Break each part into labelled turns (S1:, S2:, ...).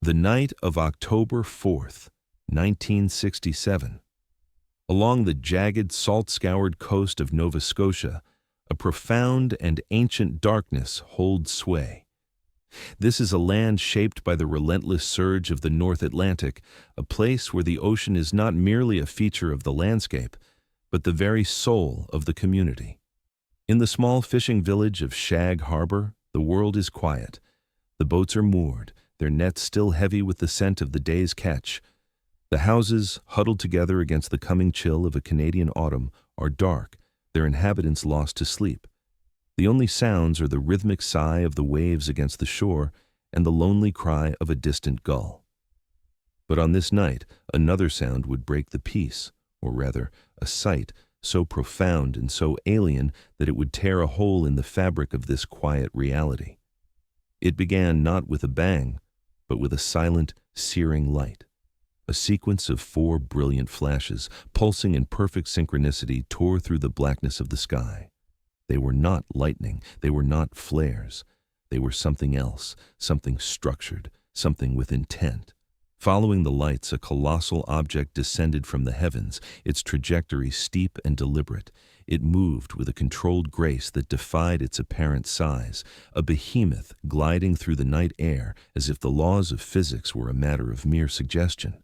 S1: The night of October 4th, 1967. Along the jagged, salt-scoured coast of Nova Scotia, a profound and ancient darkness holds sway. This is a land shaped by the relentless surge of the North Atlantic, a place where the ocean is not merely a feature of the landscape, but the very soul of the community. In the small fishing village of Shag Harbor, the world is quiet. The boats are moored, their nets still heavy with the scent of the day's catch. The houses, huddled together against the coming chill of a Canadian autumn, are dark, their inhabitants lost to sleep. The only sounds are the rhythmic sigh of the waves against the shore and the lonely cry of a distant gull. But on this night, another sound would break the peace, or rather, a sight so profound and so alien that it would tear a hole in the fabric of this quiet reality. It began not with a bang, but with a silent, searing light. A sequence of 4 brilliant flashes, pulsing in perfect synchronicity, tore through the blackness of the sky. They were not lightning, they were not flares. They were something else, something structured, something with intent. Following the lights, a colossal object descended from the heavens, its trajectory steep and deliberate. It moved with a controlled grace that defied its apparent size, a behemoth gliding through the night air as if the laws of physics were a matter of mere suggestion.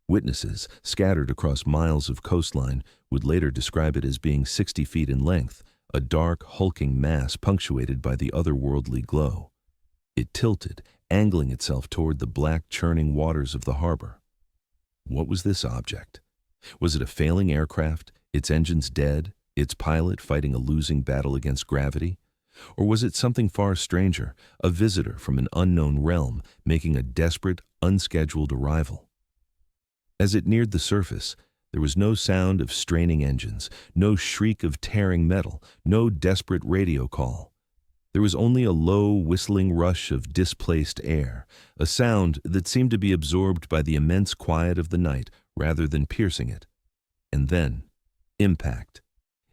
S1: Witnesses, scattered across miles of coastline, would later describe it as being 60 feet in length, a dark, hulking mass punctuated by the otherworldly glow. It tilted, angling itself toward the black, churning waters of the harbor. What was this object? Was it a failing aircraft, its engines dead, its pilot fighting a losing battle against gravity? Or was it something far stranger, a visitor from an unknown realm making a desperate, unscheduled arrival? As it neared the surface, there was no sound of straining engines, no shriek of tearing metal, no desperate radio call. There was only a low, whistling rush of displaced air, a sound that seemed to be absorbed by the immense quiet of the night rather than piercing it. And then, impact.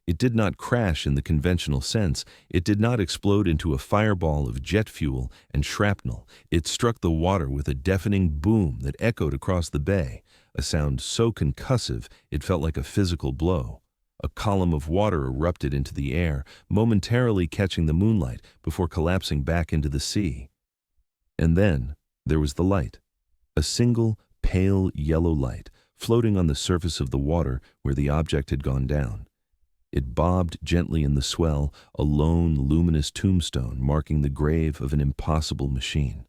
S1: It did not crash in the conventional sense. It did not explode into a fireball of jet fuel and shrapnel. It struck the water with a deafening boom that echoed across the bay, a sound so concussive it felt like a physical blow. A column of water erupted into the air, momentarily catching the moonlight before collapsing back into the sea. And then there was the light, a single, pale yellow light, floating on the surface of the water where the object had gone down. It bobbed gently in the swell, a lone, luminous tombstone marking the grave of an impossible machine.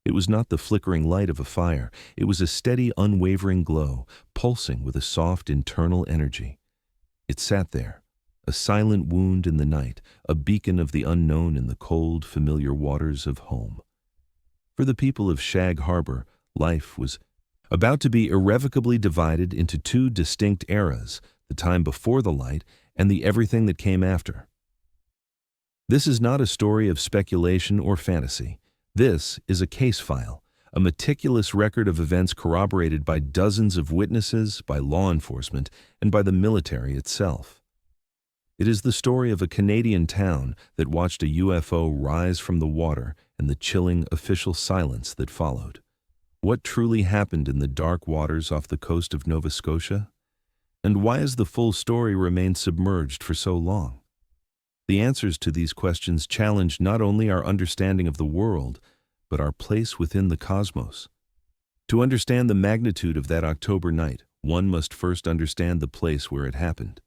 S1: It was not the flickering light of a fire. It was a steady, unwavering glow, pulsing with a soft internal energy. It sat there, a silent wound in the night, a beacon of the unknown in the cold, familiar waters of home. For the people of Shag Harbor, life was about to be irrevocably divided into 2 distinct eras, the time before the light and the everything that came after. This is not a story of speculation or fantasy. This is a case file, a meticulous record of events corroborated by dozens of witnesses, by law enforcement, and by the military itself. It is the story of a Canadian town that watched a UFO rise from the water and the chilling official silence that followed. What truly happened in the dark waters off the coast of Nova Scotia? And why has the full story remained submerged for so long? The answers to these questions challenge not only our understanding of the world, but our place within the cosmos. To understand the magnitude of that October night, one must first understand the place where it happened.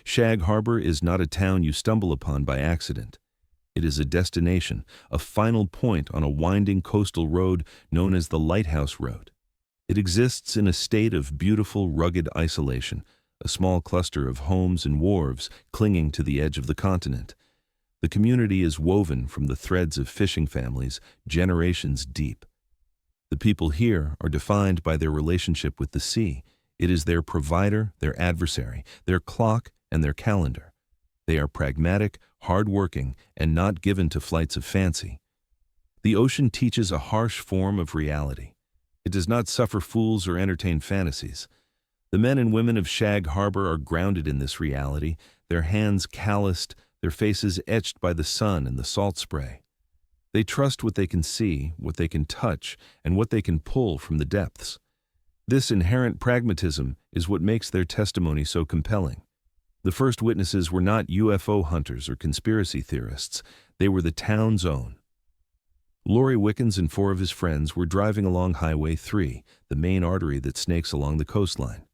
S1: Shag Harbor is not a town you stumble upon by accident. It is a destination, a final point on a winding coastal road known as the Lighthouse Road. It exists in a state of beautiful, rugged isolation, a small cluster of homes and wharves clinging to the edge of the continent. The community is woven from the threads of fishing families, generations deep. The people here are defined by their relationship with the sea. It is their provider, their adversary, their clock, and their calendar. They are pragmatic, hard-working, and not given to flights of fancy. The ocean teaches a harsh form of reality. It does not suffer fools or entertain fantasies. The men and women of Shag Harbor are grounded in this reality, their hands calloused, their faces etched by the sun and the salt spray. They trust what they can see, what they can touch, and what they can pull from the depths. This inherent pragmatism is what makes their testimony so compelling. The first witnesses were not UFO hunters or conspiracy theorists. They were the town's own. Laurie Wickens and 4 of his friends were driving along Highway 3, the main artery that snakes along the coastline.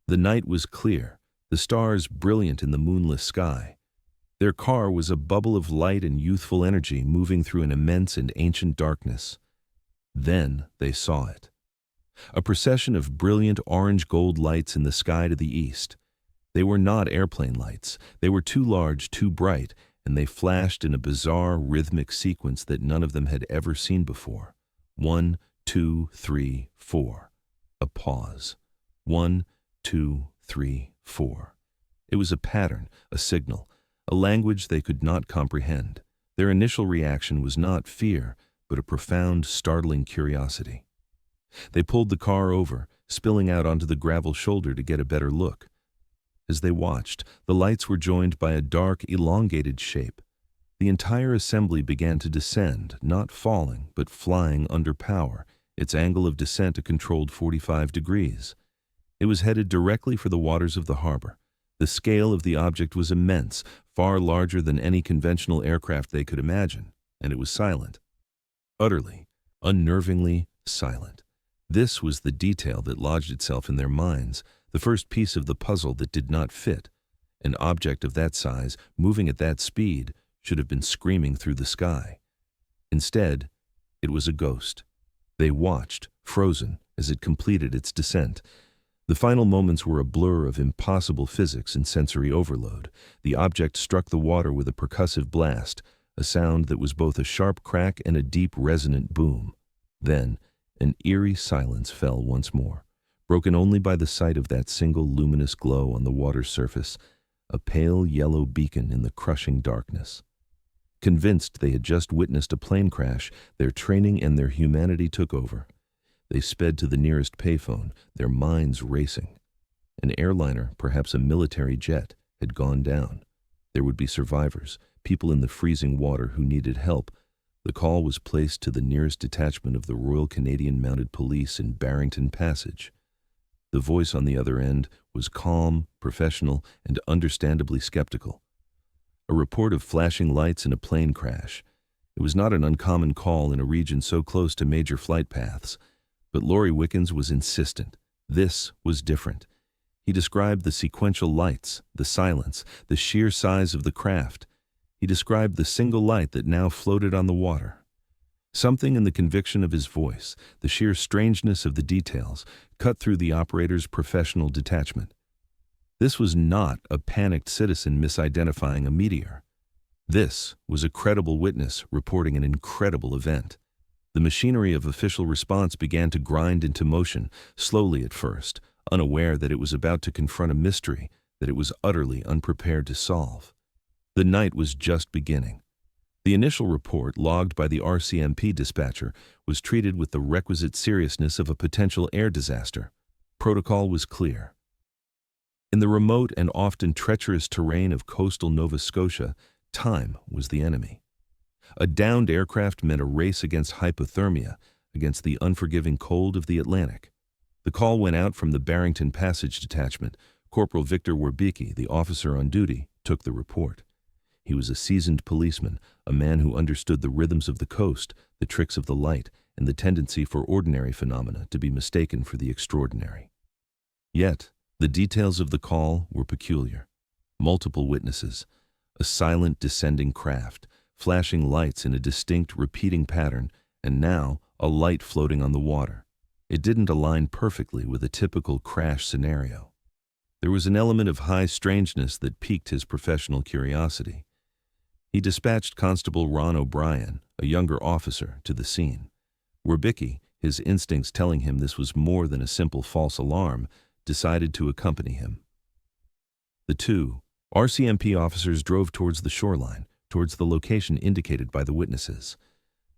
S1: The night was clear, the stars brilliant in the moonless sky. Their car was a bubble of light and youthful energy moving through an immense and ancient darkness. Then they saw it. A procession of brilliant orange-gold lights in the sky to the east. They were not airplane lights. They were too large, too bright, and they flashed in a bizarre, rhythmic sequence that none of them had ever seen before. 1, 2, 3, 4. A pause. 1, 2, 3, 4. It was a pattern, a signal, a language they could not comprehend. Their initial reaction was not fear, but a profound, startling curiosity. They pulled the car over, spilling out onto the gravel shoulder to get a better look. As they watched, the lights were joined by a dark, elongated shape. The entire assembly began to descend, not falling, but flying under power, its angle of descent a controlled 45 degrees. It was headed directly for the waters of the harbor. The scale of the object was immense, far larger than any conventional aircraft they could imagine, and it was silent. Utterly, unnervingly silent. This was the detail that lodged itself in their minds, the first piece of the puzzle that did not fit. An object of that size, moving at that speed, should have been screaming through the sky. Instead, it was a ghost. They watched, frozen, as it completed its descent. The final moments were a blur of impossible physics and sensory overload. The object struck the water with a percussive blast, a sound that was both a sharp crack and a deep, resonant boom. Then, an eerie silence fell once more, broken only by the sight of that single luminous glow on the water's surface, a pale yellow beacon in the crushing darkness. Convinced they had just witnessed a plane crash, their training and their humanity took over. They sped to the nearest payphone, their minds racing. An airliner, perhaps a military jet, had gone down. There would be survivors, people in the freezing water who needed help. The call was placed to the nearest detachment of the Royal Canadian Mounted Police in Barrington Passage. The voice on the other end was calm, professional, and understandably skeptical. A report of flashing lights and a plane crash. It was not an uncommon call in a region so close to major flight paths. But Laurie Wickens was insistent. This was different. He described the sequential lights, the silence, the sheer size of the craft. He described the single light that now floated on the water. Something in the conviction of his voice, the sheer strangeness of the details, cut through the operator's professional detachment. This was not a panicked citizen misidentifying a meteor. This was a credible witness reporting an incredible event. The machinery of official response began to grind into motion, slowly at first, unaware that it was about to confront a mystery that it was utterly unprepared to solve. The night was just beginning. The initial report, logged by the RCMP dispatcher, was treated with the requisite seriousness of a potential air disaster. Protocol was clear. In the remote and often treacherous terrain of coastal Nova Scotia, time was the enemy. A downed aircraft meant a race against hypothermia, against the unforgiving cold of the Atlantic. The call went out from the Barrington Passage Detachment. Corporal Victor Werbicki, the officer on duty, took the report. He was a seasoned policeman, a man who understood the rhythms of the coast, the tricks of the light, and the tendency for ordinary phenomena to be mistaken for the extraordinary. Yet, the details of the call were peculiar. Multiple witnesses, a silent descending craft, flashing lights in a distinct repeating pattern, and now a light floating on the water. It didn't align perfectly with a typical crash scenario. There was an element of high strangeness that piqued his professional curiosity. He dispatched Constable Ron O'Brien, a younger officer, to the scene. Werbicki, his instincts telling him this was more than a simple false alarm, decided to accompany him. The two RCMP officers drove towards the shoreline, towards the location indicated by the witnesses.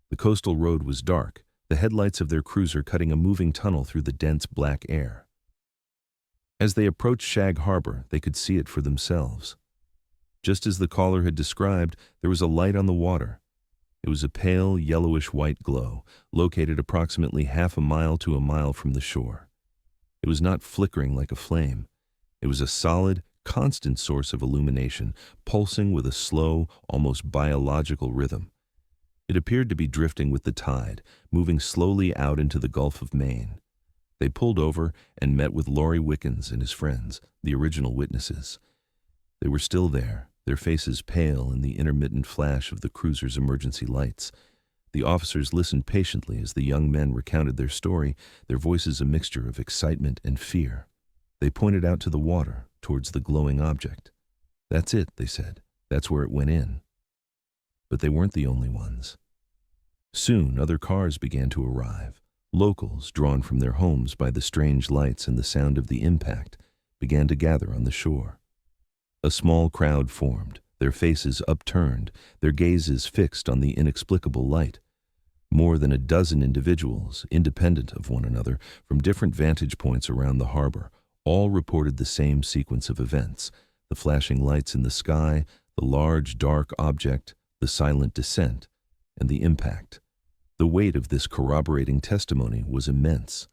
S1: The coastal road was dark, the headlights of their cruiser cutting a moving tunnel through the dense black air. As they approached Shag Harbor, they could see it for themselves. Just as the caller had described, there was a light on the water. It was a pale, yellowish-white glow, located approximately half a mile to a mile from the shore. It was not flickering like a flame. It was a solid, constant source of illumination, pulsing with a slow, almost biological rhythm. It appeared to be drifting with the tide, moving slowly out into the Gulf of Maine. They pulled over and met with Laurie Wickens and his friends, the original witnesses. They were still there, their faces pale in the intermittent flash of the cruiser's emergency lights. The officers listened patiently as the young men recounted their story, their voices a mixture of excitement and fear. They pointed out to the water, towards the glowing object. "That's it," they said. "That's where it went in." But they weren't the only ones. Soon, other cars began to arrive. Locals, drawn from their homes by the strange lights and the sound of the impact, began to gather on the shore. A small crowd formed, their faces upturned, their gazes fixed on the inexplicable light. More than a dozen individuals, independent of one another, from different vantage points around the harbor, all reported the same sequence of events: the flashing lights in the sky, the large, dark object, the silent descent, and the impact. The weight of this corroborating testimony was immense.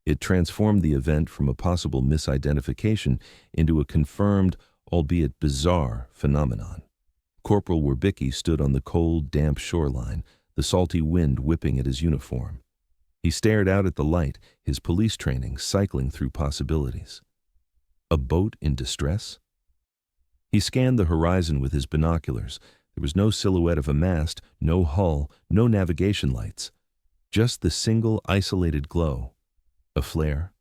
S1: It transformed the event from a possible misidentification into a confirmed, albeit bizarre, phenomenon. Corporal Werbicki stood on the cold, damp shoreline, the salty wind whipping at his uniform. He stared out at the light, his police training cycling through possibilities. A boat in distress? He scanned the horizon with his binoculars. There was no silhouette of a mast, no hull, no navigation lights. Just the single, isolated glow. A flare?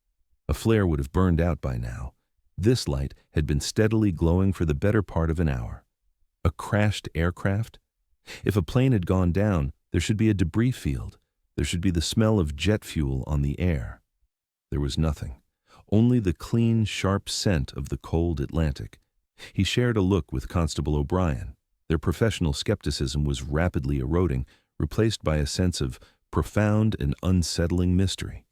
S1: A flare would have burned out by now. This light had been steadily glowing for the better part of an hour. A crashed aircraft? If a plane had gone down, there should be a debris field. There should be the smell of jet fuel on the air. There was nothing. Only the clean, sharp scent of the cold Atlantic. He shared a look with Constable O'Brien. Their professional skepticism was rapidly eroding, replaced by a sense of profound and unsettling mystery.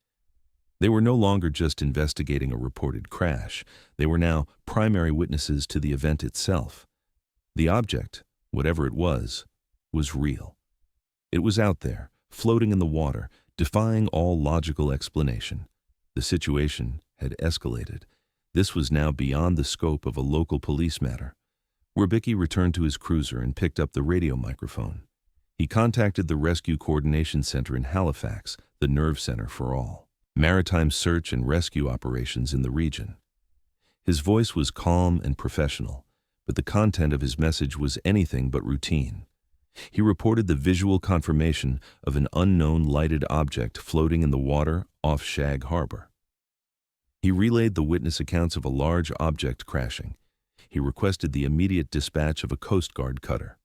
S1: They were no longer just investigating a reported crash. They were now primary witnesses to the event itself. The object, whatever it was real. It was out there, floating in the water, defying all logical explanation. The situation had escalated. This was now beyond the scope of a local police matter. Werbicki returned to his cruiser and picked up the radio microphone. He contacted the Rescue Coordination Center in Halifax, the nerve center for all maritime search and rescue operations in the region. His voice was calm and professional, but the content of his message was anything but routine. He reported the visual confirmation of an unknown lighted object floating in the water off Shag Harbor. He relayed the witness accounts of a large object crashing. He requested the immediate dispatch of a Coast Guard cutter.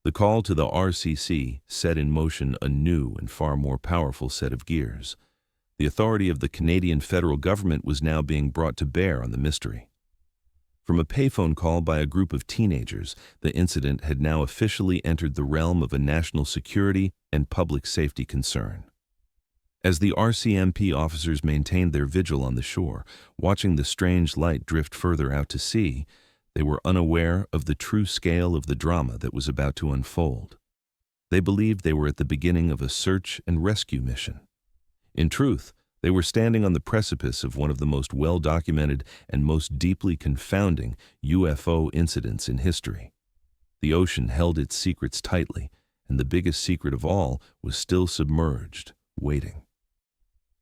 S1: The call to the RCC set in motion a new and far more powerful set of gears. The authority of the Canadian federal government was now being brought to bear on the mystery. From a payphone call by a group of teenagers, the incident had now officially entered the realm of a national security and public safety concern. As the RCMP officers maintained their vigil on the shore, watching the strange light drift further out to sea, they were unaware of the true scale of the drama that was about to unfold. They believed they were at the beginning of a search and rescue mission. In truth, they were standing on the precipice of one of the most well-documented and most deeply confounding UFO incidents in history. The ocean held its secrets tightly, and the biggest secret of all was still submerged, waiting.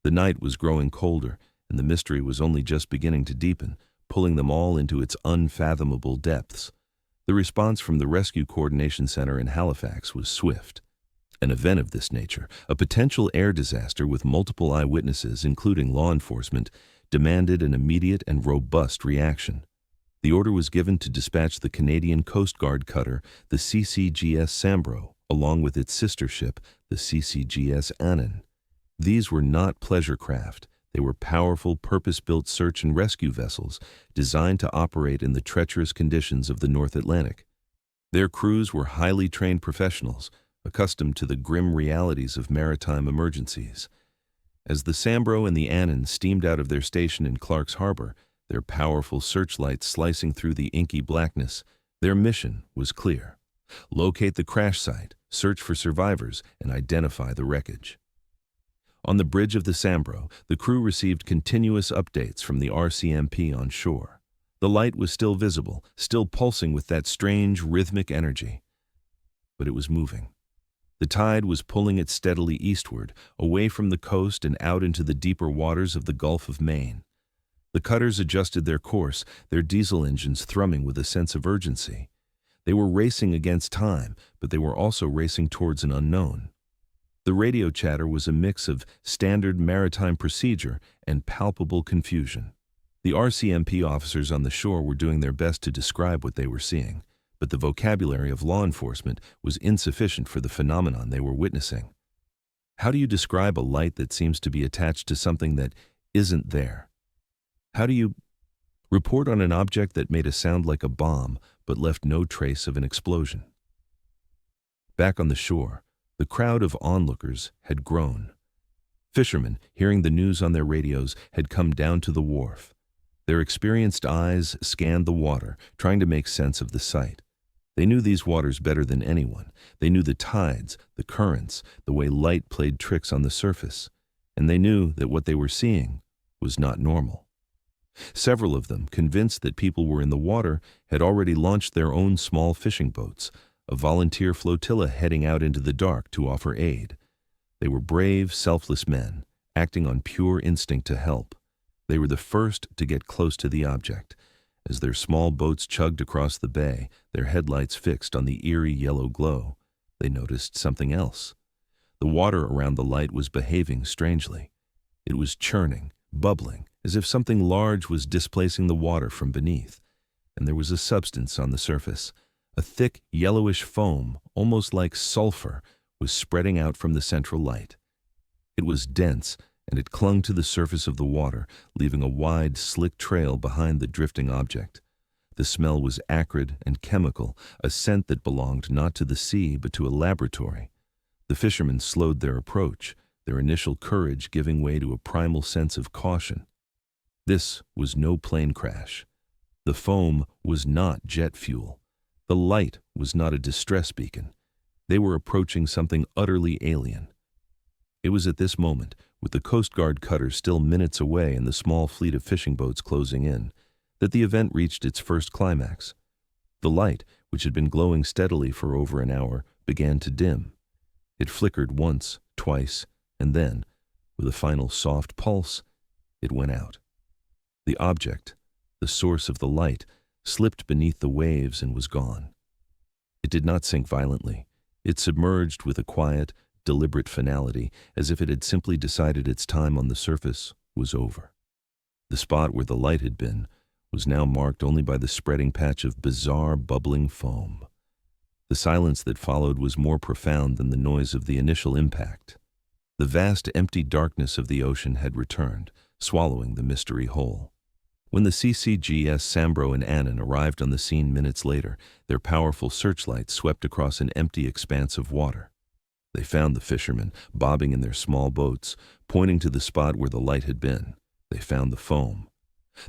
S1: The night was growing colder, and the mystery was only just beginning to deepen, pulling them all into its unfathomable depths. The response from the Rescue Coordination Center in Halifax was swift. An event of this nature, a potential air disaster with multiple eyewitnesses, including law enforcement, demanded an immediate and robust reaction. The order was given to dispatch the Canadian Coast Guard cutter, the CCGS Sambro, along with its sister ship, the CCGS Annan. These were not pleasure craft. They were powerful, purpose-built search and rescue vessels designed to operate in the treacherous conditions of the North Atlantic. Their crews were highly trained professionals, accustomed to the grim realities of maritime emergencies. As the Sambro and the Annan steamed out of their station in Clark's Harbor, their powerful searchlights slicing through the inky blackness, their mission was clear: locate the crash site, search for survivors, and identify the wreckage. On the bridge of the Sambro, the crew received continuous updates from the RCMP on shore. The light was still visible, still pulsing with that strange, rhythmic energy. But it was moving. The tide was pulling it steadily eastward, away from the coast and out into the deeper waters of the Gulf of Maine. The cutters adjusted their course, their diesel engines thrumming with a sense of urgency. They were racing against time, but they were also racing towards an unknown. The radio chatter was a mix of standard maritime procedure and palpable confusion. The RCMP officers on the shore were doing their best to describe what they were seeing, but the vocabulary of law enforcement was insufficient for the phenomenon they were witnessing. How do you describe a light that seems to be attached to something that isn't there? How do you report on an object that made a sound like a bomb but left no trace of an explosion? Back on the shore, the crowd of onlookers had grown. Fishermen, hearing the news on their radios, had come down to the wharf. Their experienced eyes scanned the water, trying to make sense of the sight. They knew these waters better than anyone. They knew the tides, the currents, the way light played tricks on the surface. And they knew that what they were seeing was not normal. Several of them, convinced that people were in the water, had already launched their own small fishing boats, a volunteer flotilla heading out into the dark to offer aid. They were brave, selfless men, acting on pure instinct to help. They were the first to get close to the object. As their small boats chugged across the bay, their headlights fixed on the eerie yellow glow, they noticed something else. The water around the light was behaving strangely. It was churning, bubbling, as if something large was displacing the water from beneath. And there was a substance on the surface. A thick, yellowish foam, almost like sulfur, was spreading out from the central light. It was dense, and it clung to the surface of the water, leaving a wide, slick trail behind the drifting object. The smell was acrid and chemical, a scent that belonged not to the sea but to a laboratory. The fishermen slowed their approach, their initial courage giving way to a primal sense of caution. This was no plane crash. The foam was not jet fuel. The light was not a distress beacon. They were approaching something utterly alien. It was at this moment, with the Coast Guard cutter still minutes away and the small fleet of fishing boats closing in, that the event reached its first climax. The light, which had been glowing steadily for over an hour, began to dim. It flickered once, twice, and then, with a final soft pulse, it went out. The object, the source of the light, slipped beneath the waves and was gone. It did not sink violently. It submerged with a quiet, deliberate finality, as if it had simply decided its time on the surface was over. The spot where the light had been was now marked only by the spreading patch of bizarre, bubbling foam. The silence that followed was more profound than the noise of the initial impact. The vast, empty darkness of the ocean had returned, swallowing the mystery whole. When the CCGS Sambro and Annan arrived on the scene minutes later, their powerful searchlights swept across an empty expanse of water. They found the fishermen, bobbing in their small boats, pointing to the spot where the light had been. They found the foam.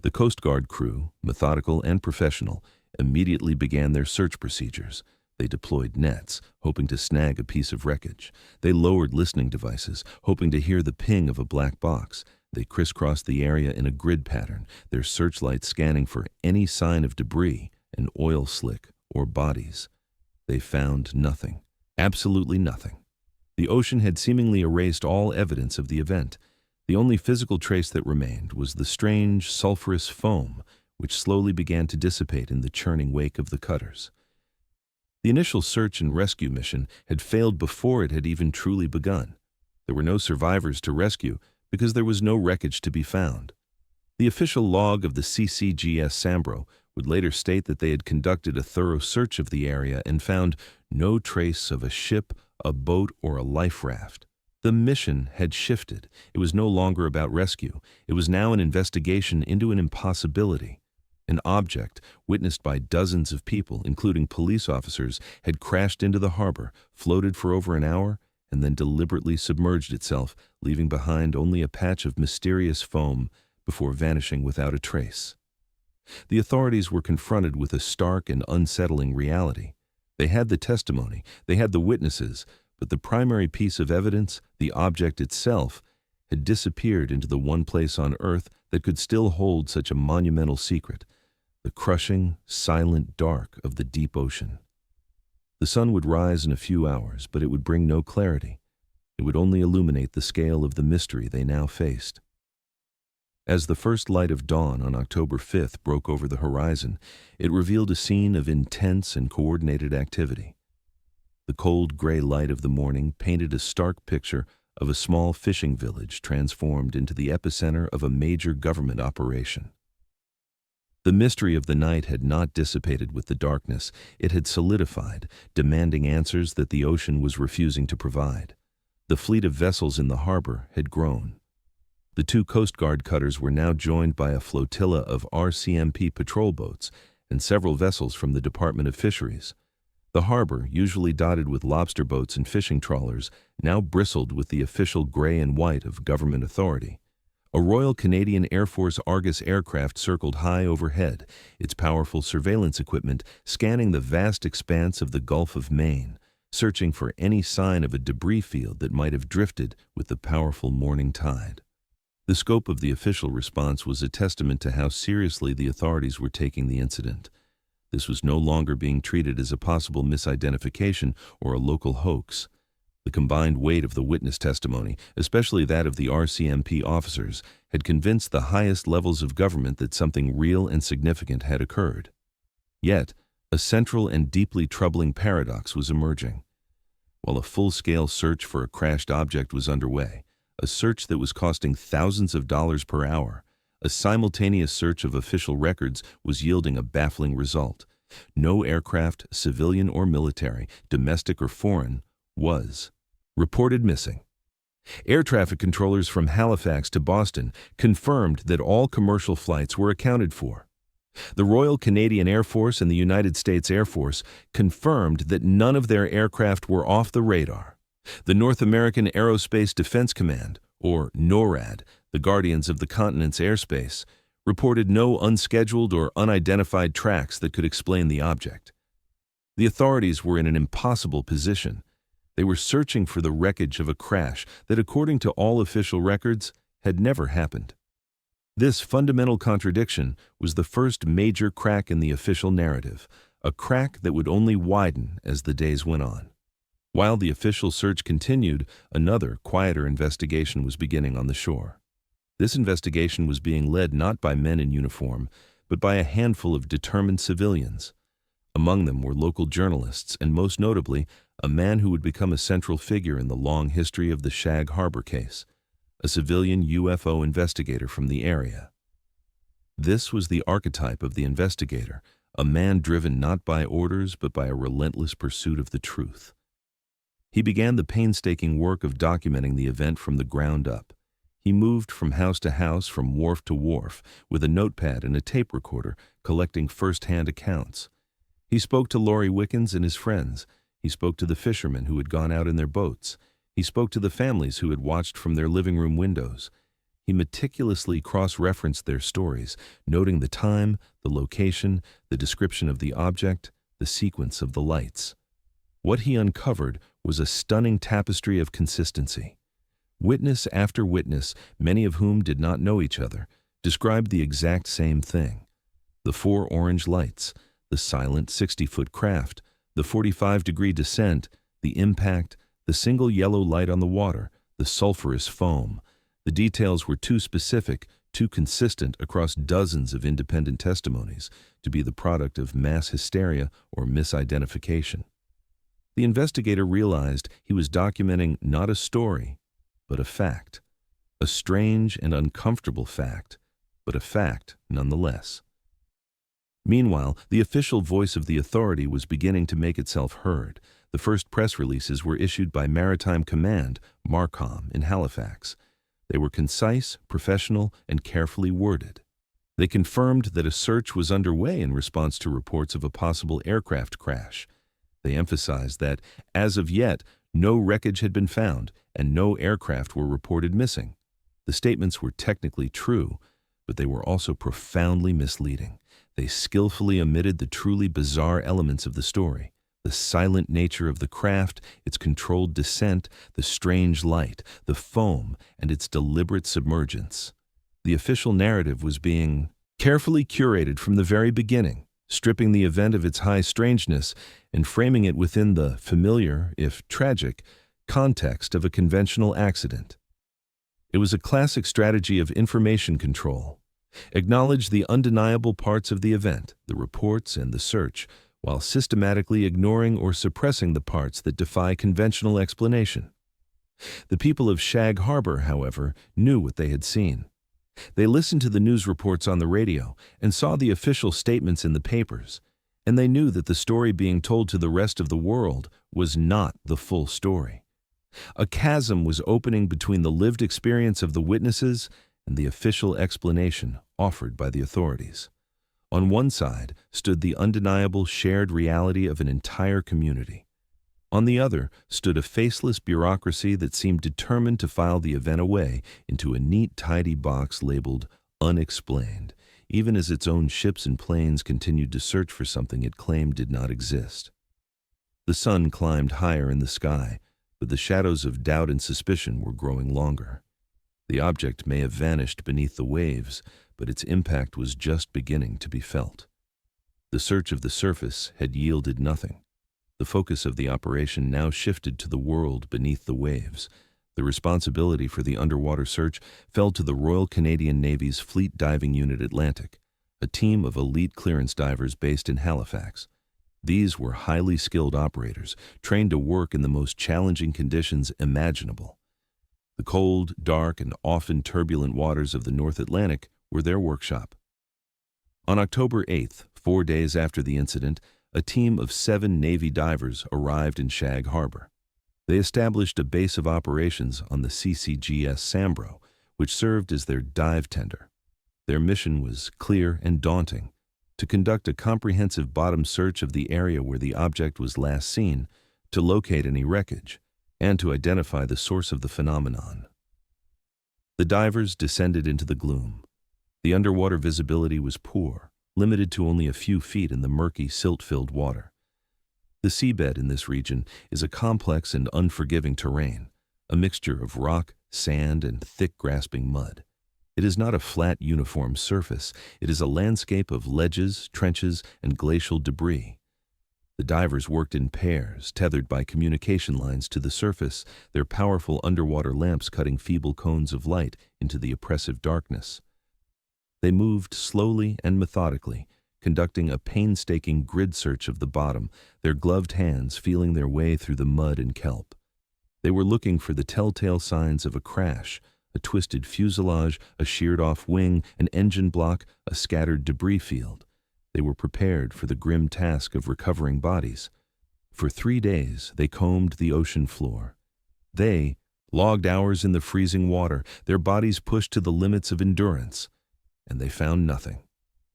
S1: The Coast Guard crew, methodical and professional, immediately began their search procedures. They deployed nets, hoping to snag a piece of wreckage. They lowered listening devices, hoping to hear the ping of a black box. They crisscrossed the area in a grid pattern, their searchlights scanning for any sign of debris, an oil slick, or bodies. They found nothing, absolutely nothing. The ocean had seemingly erased all evidence of the event. The only physical trace that remained was the strange, sulfurous foam, which slowly began to dissipate in the churning wake of the cutters. The initial search and rescue mission had failed before it had even truly begun. There were no survivors to rescue because there was no wreckage to be found. The official log of the CCGS Sambro would later state that they had conducted a thorough search of the area and found no trace of a ship, a boat, or a life raft. The mission had shifted. It was no longer about rescue. It was now an investigation into an impossibility. An object, witnessed by dozens of people, including police officers, had crashed into the harbor, floated for over an hour, and then deliberately submerged itself, leaving behind only a patch of mysterious foam before vanishing without a trace. The authorities were confronted with a stark and unsettling reality. They had the testimony, they had the witnesses, but the primary piece of evidence, the object itself, had disappeared into the one place on Earth that could still hold such a monumental secret, the crushing, silent dark of the deep ocean. The sun would rise in a few hours, but it would bring no clarity. It would only illuminate the scale of the mystery they now faced. As the first light of dawn on October 5th broke over the horizon, it revealed a scene of intense and coordinated activity. The cold gray light of the morning painted a stark picture of a small fishing village transformed into the epicenter of a major government operation. The mystery of the night had not dissipated with the darkness. It had solidified, demanding answers that the ocean was refusing to provide. The fleet of vessels in the harbor had grown. The 2 Coast Guard cutters were now joined by a flotilla of RCMP patrol boats and several vessels from the Department of Fisheries. The harbor, usually dotted with lobster boats and fishing trawlers, now bristled with the official gray and white of government authority. A Royal Canadian Air Force Argus aircraft circled high overhead, its powerful surveillance equipment scanning the vast expanse of the Gulf of Maine, searching for any sign of a debris field that might have drifted with the powerful morning tide. The scope of the official response was a testament to how seriously the authorities were taking the incident. This was no longer being treated as a possible misidentification or a local hoax. The combined weight of the witness testimony, especially that of the RCMP officers, had convinced the highest levels of government that something real and significant had occurred. Yet, a central and deeply troubling paradox was emerging. While a full-scale search for a crashed object was underway, a search that was costing thousands of dollars per hour, a simultaneous search of official records was yielding a baffling result. No aircraft, civilian or military, domestic or foreign, was reported missing. Air traffic controllers from Halifax to Boston confirmed that all commercial flights were accounted for. The Royal Canadian Air Force and the United States Air Force confirmed that none of their aircraft were off the radar. The North American Aerospace Defense Command, or NORAD, the guardians of the continent's airspace, reported no unscheduled or unidentified tracks that could explain the object. The authorities were in an impossible position. They were searching for the wreckage of a crash that, according to all official records, had never happened. This fundamental contradiction was the first major crack in the official narrative, a crack that would only widen as the days went on. While the official search continued, another, quieter investigation was beginning on the shore. This investigation was being led not by men in uniform, but by a handful of determined civilians. Among them were local journalists, and most notably, a man who would become a central figure in the long history of the Shag Harbor case, a civilian UFO investigator from the area. This was the archetype of the investigator, a man driven not by orders but by a relentless pursuit of the truth. He began the painstaking work of documenting the event from the ground up. He moved from house to house, from wharf to wharf, with a notepad and a tape recorder, collecting first-hand accounts. He spoke to Laurie Wickens and his friends. He spoke to the fishermen who had gone out in their boats. He spoke to the families who had watched from their living room windows. He meticulously cross-referenced their stories, noting the time, the location, the description of the object, the sequence of the lights. What he uncovered was a stunning tapestry of consistency. Witness after witness, many of whom did not know each other, described the exact same thing. The 4 orange lights, the silent 60-foot craft, the 45-degree descent, the impact, the single yellow light on the water, the sulfurous foam. The details were too specific, too consistent across dozens of independent testimonies to be the product of mass hysteria or misidentification. The investigator realized he was documenting not a story, but a fact. A strange and uncomfortable fact, but a fact nonetheless. Meanwhile, the official voice of the authority was beginning to make itself heard. The first press releases were issued by Maritime Command, MARCOM, in Halifax. They were concise, professional, and carefully worded. They confirmed that a search was underway in response to reports of a possible aircraft crash. They emphasized that, as of yet, no wreckage had been found and no aircraft were reported missing. The statements were technically true, but they were also profoundly misleading. They skillfully omitted the truly bizarre elements of the story. The silent nature of the craft, its controlled descent, the strange light, the foam, and its deliberate submergence. The official narrative was being carefully curated from the very beginning, stripping the event of its high strangeness and framing it within the familiar, if tragic, context of a conventional accident. It was a classic strategy of information control. Acknowledge the undeniable parts of the event, the reports and the search, while systematically ignoring or suppressing the parts that defy conventional explanation. The people of Shag Harbor, however, knew what they had seen. They listened to the news reports on the radio and saw the official statements in the papers, and they knew that the story being told to the rest of the world was not the full story. A chasm was opening between the lived experience of the witnesses and the official explanation offered by the authorities. On one side stood the undeniable shared reality of an entire community. On the other stood a faceless bureaucracy that seemed determined to file the event away into a neat, tidy box labeled unexplained, even as its own ships and planes continued to search for something it claimed did not exist. The sun climbed higher in the sky, but the shadows of doubt and suspicion were growing longer. The object may have vanished beneath the waves, but its impact was just beginning to be felt. The search of the surface had yielded nothing. The focus of the operation now shifted to the world beneath the waves. The responsibility for the underwater search fell to the Royal Canadian Navy's Fleet Diving Unit Atlantic, a team of elite clearance divers based in Halifax. These were highly skilled operators, trained to work in the most challenging conditions imaginable. The cold, dark, and often turbulent waters of the North Atlantic were their workshop. On October 8th, 4 days after the incident, a team of 7 Navy divers arrived in Shag Harbor. They established a base of operations on the CCGS Sambro, which served as their dive tender. Their mission was clear and daunting: to conduct a comprehensive bottom search of the area where the object was last seen, to locate any wreckage, and to identify the source of the phenomenon. The divers descended into the gloom. The underwater visibility was poor, limited to only a few feet in the murky, silt-filled water. The seabed in this region is a complex and unforgiving terrain, a mixture of rock, sand, and thick, grasping mud. It is not a flat, uniform surface. It is a landscape of ledges, trenches, and glacial debris. The divers worked in pairs, tethered by communication lines to the surface, their powerful underwater lamps cutting feeble cones of light into the oppressive darkness. They moved slowly and methodically, conducting a painstaking grid search of the bottom, their gloved hands feeling their way through the mud and kelp. They were looking for the telltale signs of a crash: a twisted fuselage, a sheared-off wing, an engine block, a scattered debris field. They were prepared for the grim task of recovering bodies. For 3 days, they combed the ocean floor. They logged hours in the freezing water, their bodies pushed to the limits of endurance. And they found nothing.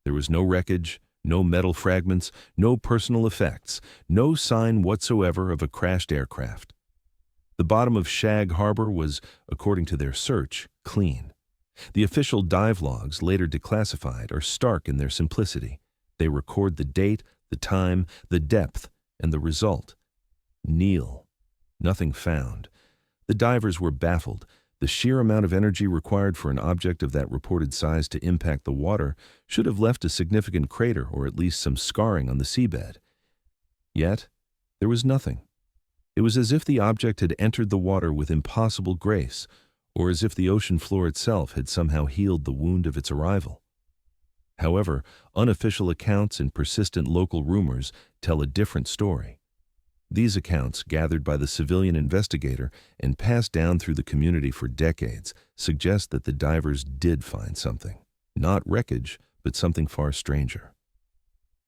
S1: There was no wreckage, no metal fragments, no personal effects, no sign whatsoever of a crashed aircraft. The bottom of Shag Harbor was, according to their search, clean. The official dive logs, later declassified, are stark in their simplicity. They record the date, the time, the depth, and the result: nil. Nothing found. The divers were baffled. The sheer amount of energy required for an object of that reported size to impact the water should have left a significant crater or at least some scarring on the seabed. Yet, there was nothing. It was as if the object had entered the water with impossible grace, or as if the ocean floor itself had somehow healed the wound of its arrival. However, unofficial accounts and persistent local rumors tell a different story. These accounts, gathered by the civilian investigator and passed down through the community for decades, suggest that the divers did find something. Not wreckage, but something far stranger.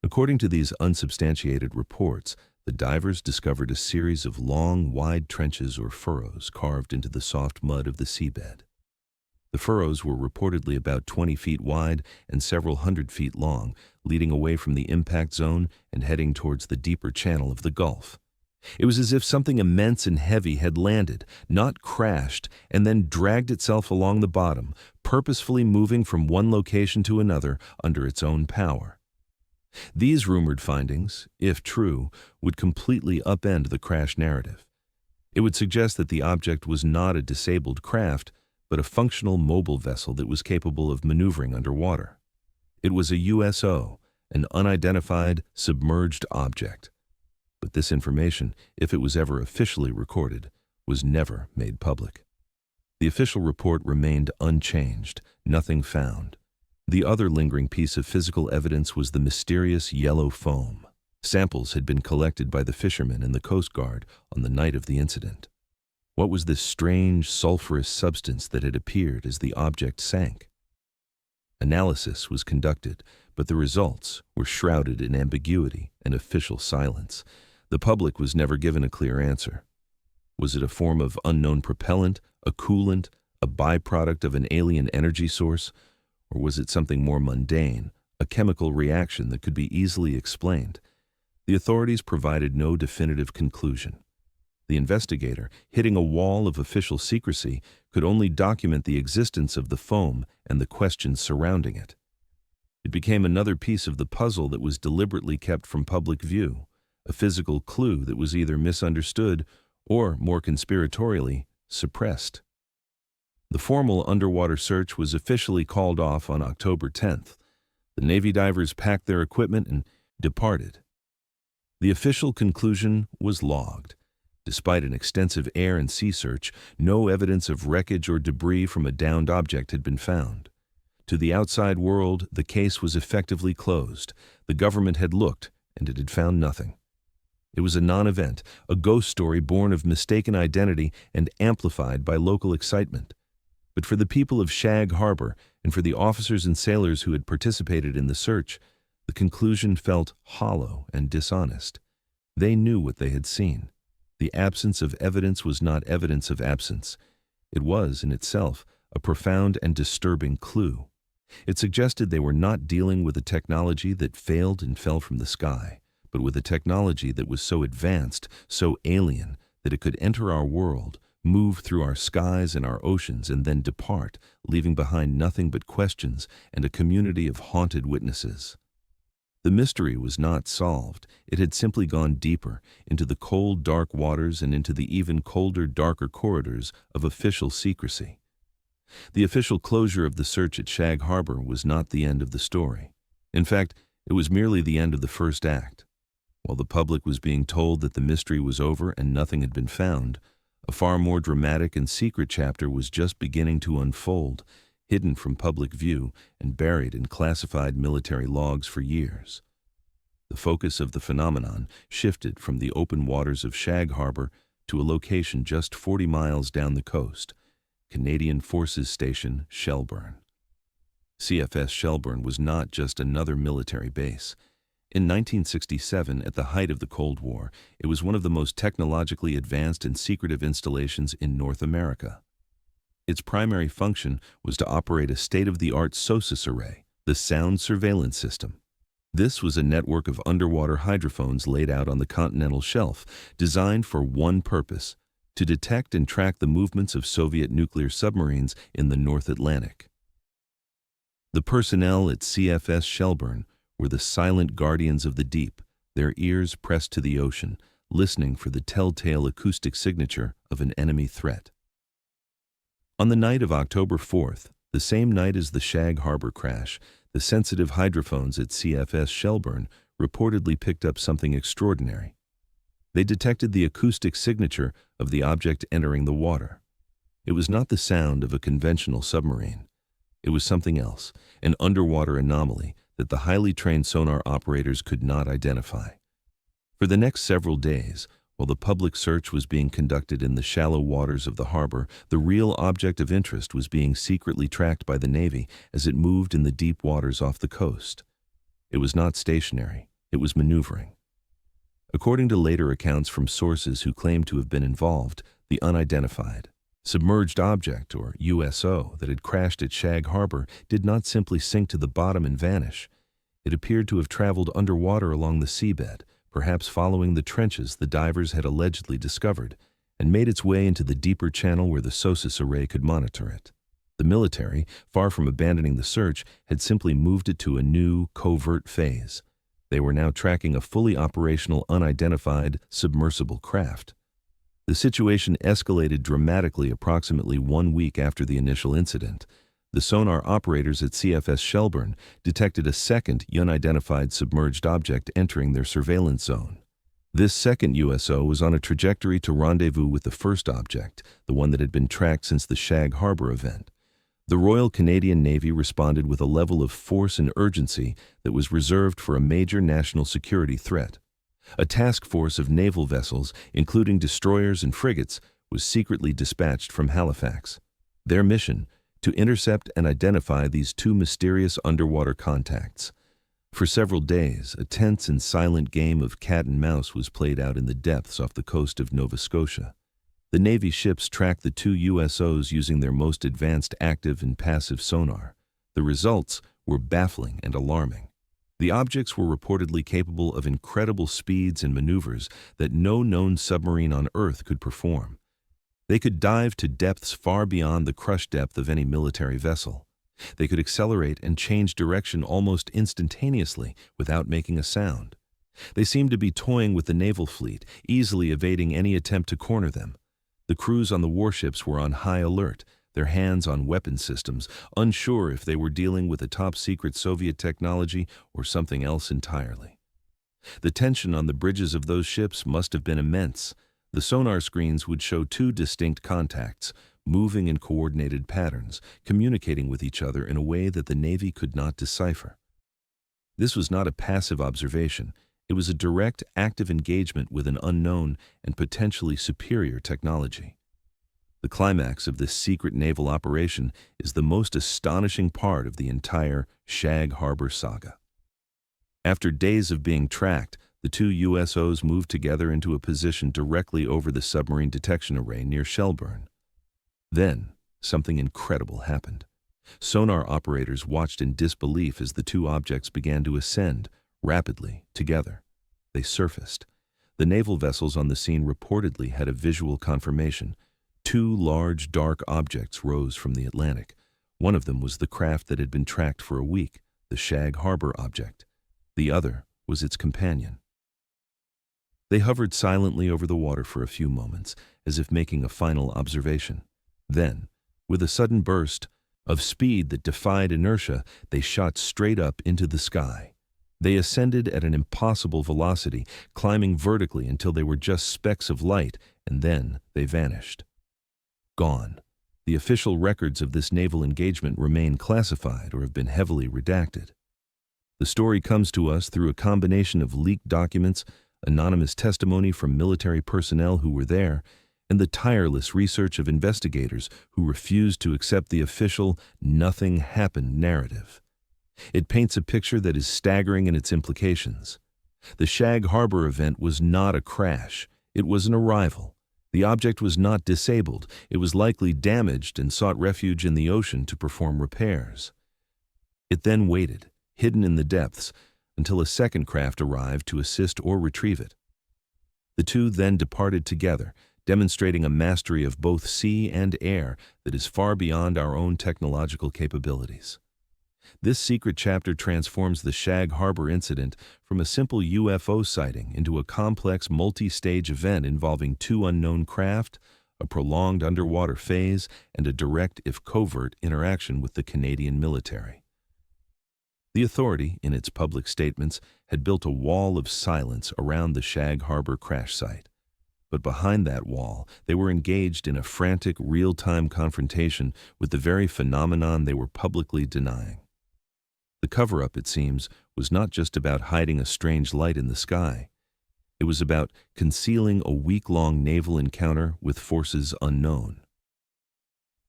S1: According to these unsubstantiated reports, the divers discovered a series of long, wide trenches or furrows carved into the soft mud of the seabed. The furrows were reportedly about 20 feet wide and several hundred feet long, leading away from the impact zone and heading towards the deeper channel of the Gulf. It was as if something immense and heavy had landed, not crashed, and then dragged itself along the bottom, purposefully moving from one location to another under its own power. These rumored findings, if true, would completely upend the crash narrative. It would suggest that the object was not a disabled craft, but a functional mobile vessel that was capable of maneuvering underwater. It was a USO, an unidentified, submerged object. But this information, if it was ever officially recorded, was never made public. The official report remained unchanged, nothing found. The other lingering piece of physical evidence was the mysterious yellow foam. Samples had been collected by the fishermen and the Coast Guard on the night of the incident. What was this strange, sulfurous substance that had appeared as the object sank? Analysis was conducted, but the results were shrouded in ambiguity and official silence. The public was never given a clear answer. Was it a form of unknown propellant, a coolant, a byproduct of an alien energy source? Or was it something more mundane, a chemical reaction that could be easily explained? The authorities provided no definitive conclusion. The investigator, hitting a wall of official secrecy, could only document the existence of the foam and the questions surrounding it. It became another piece of the puzzle that was deliberately kept from public view, a physical clue that was either misunderstood or, more conspiratorially, suppressed. The formal underwater search was officially called off on October 10th. The Navy divers packed their equipment and departed. The official conclusion was logged. Despite an extensive air and sea search, no evidence of wreckage or debris from a downed object had been found. To the outside world, the case was effectively closed. The government had looked, and it had found nothing. It was a non-event, a ghost story born of mistaken identity and amplified by local excitement. But for the people of Shag Harbor and for the officers and sailors who had participated in the search, the conclusion felt hollow and dishonest. They knew what they had seen. The absence of evidence was not evidence of absence. It was, in itself, a profound and disturbing clue. It suggested they were not dealing with a technology that failed and fell from the sky, but with a technology that was so advanced, so alien, that it could enter our world, move through our skies and our oceans, and then depart, leaving behind nothing but questions and a community of haunted witnesses. The mystery was not solved. It had simply gone deeper, into the cold, dark waters and into the even colder, darker corridors of official secrecy. The official closure of the search at Shag Harbor was not the end of the story. In fact, it was merely the end of the first act. While the public was being told that the mystery was over and nothing had been found, a far more dramatic and secret chapter was just beginning to unfold, hidden from public view and buried in classified military logs for years. The focus of the phenomenon shifted from the open waters of Shag Harbor to a location just 40 miles down the coast, Canadian Forces Station, Shelburne. CFS Shelburne was not just another military base. In 1967, at the height of the Cold War, it was one of the most technologically advanced and secretive installations in North America. Its primary function was to operate a state-of-the-art SOSUS array, the Sound Surveillance System. This was a network of underwater hydrophones laid out on the continental shelf, designed for one purpose: to detect and track the movements of Soviet nuclear submarines in the North Atlantic. The personnel at CFS Shelburne were the silent guardians of the deep, their ears pressed to the ocean, listening for the telltale acoustic signature of an enemy threat. On the night of October 4th, the same night as the Shag Harbor crash, the sensitive hydrophones at CFS Shelburne reportedly picked up something extraordinary. They detected the acoustic signature of the object entering the water. It was not the sound of a conventional submarine. It was something else, an underwater anomaly that the highly trained sonar operators could not identify. For the next several days, while the public search was being conducted in the shallow waters of the harbor, the real object of interest was being secretly tracked by the Navy as it moved in the deep waters off the coast. It was not stationary, it was maneuvering. According to later accounts from sources who claimed to have been involved, the unidentified, submerged object, or USO, that had crashed at Shag Harbor did not simply sink to the bottom and vanish. It appeared to have traveled underwater along the seabed, perhaps following the trenches the divers had allegedly discovered, and made its way into the deeper channel where the SOSUS array could monitor it. The military, far from abandoning the search, had simply moved it to a new, covert phase. They were now tracking a fully operational, unidentified, submersible craft. The situation escalated dramatically approximately 1 week after the initial incident. The sonar operators at CFS Shelburne detected a second, unidentified submerged object entering their surveillance zone. This second USO was on a trajectory to rendezvous with the first object, the one that had been tracked since the Shag Harbor event. The Royal Canadian Navy responded with a level of force and urgency that was reserved for a major national security threat. A task force of naval vessels, including destroyers and frigates, was secretly dispatched from Halifax. Their mission, to intercept and identify these two mysterious underwater contacts. For several days, a tense and silent game of cat and mouse was played out in the depths off the coast of Nova Scotia. The Navy ships tracked the two USOs using their most advanced active and passive sonar. The results were baffling and alarming. The objects were reportedly capable of incredible speeds and maneuvers that no known submarine on Earth could perform. They could dive to depths far beyond the crush depth of any military vessel. They could accelerate and change direction almost instantaneously without making a sound. They seemed to be toying with the naval fleet, easily evading any attempt to corner them. The crews on the warships were on high alert, their hands on weapon systems, unsure if they were dealing with a top-secret Soviet technology or something else entirely. The tension on the bridges of those ships must have been immense. The sonar screens would show two distinct contacts, moving in coordinated patterns, communicating with each other in a way that the Navy could not decipher. This was not a passive observation. It was a direct, active engagement with an unknown and potentially superior technology. The climax of this secret naval operation is the most astonishing part of the entire Shag Harbor saga. After days of being tracked, the two USOs moved together into a position directly over the submarine detection array near Shelburne. Then, something incredible happened. Sonar operators watched in disbelief as the two objects began to ascend, rapidly, together. They surfaced. The naval vessels on the scene reportedly had a visual confirmation. Two large, dark objects rose from the Atlantic. One of them was the craft that had been tracked for a week, the Shag Harbor object. The other was its companion. They hovered silently over the water for a few moments, as if making a final observation. Then, with a sudden burst of speed that defied inertia, they shot straight up into the sky. They ascended at an impossible velocity, climbing vertically until they were just specks of light, and then they vanished. Gone. The official records of this naval engagement remain classified or have been heavily redacted. The story comes to us through a combination of leaked documents, anonymous testimony from military personnel who were there, and the tireless research of investigators who refused to accept the official "nothing happened" narrative. It paints a picture that is staggering in its implications. The Shag Harbor event was not a crash. It was an arrival. The object was not disabled. It was likely damaged and sought refuge in the ocean to perform repairs. It then waited, hidden in the depths, until a second craft arrived to assist or retrieve it. The two then departed together, demonstrating a mastery of both sea and air that is far beyond our own technological capabilities. This secret chapter transforms the Shag Harbor incident from a simple UFO sighting into a complex multi-stage event involving two unknown craft, a prolonged underwater phase, and a direct, if covert, interaction with the Canadian military. The authority, in its public statements, had built a wall of silence around the Shag Harbor crash site. But behind that wall, they were engaged in a frantic, real-time confrontation with the very phenomenon they were publicly denying. The cover-up, it seems, was not just about hiding a strange light in the sky. It was about concealing a week-long naval encounter with forces unknown.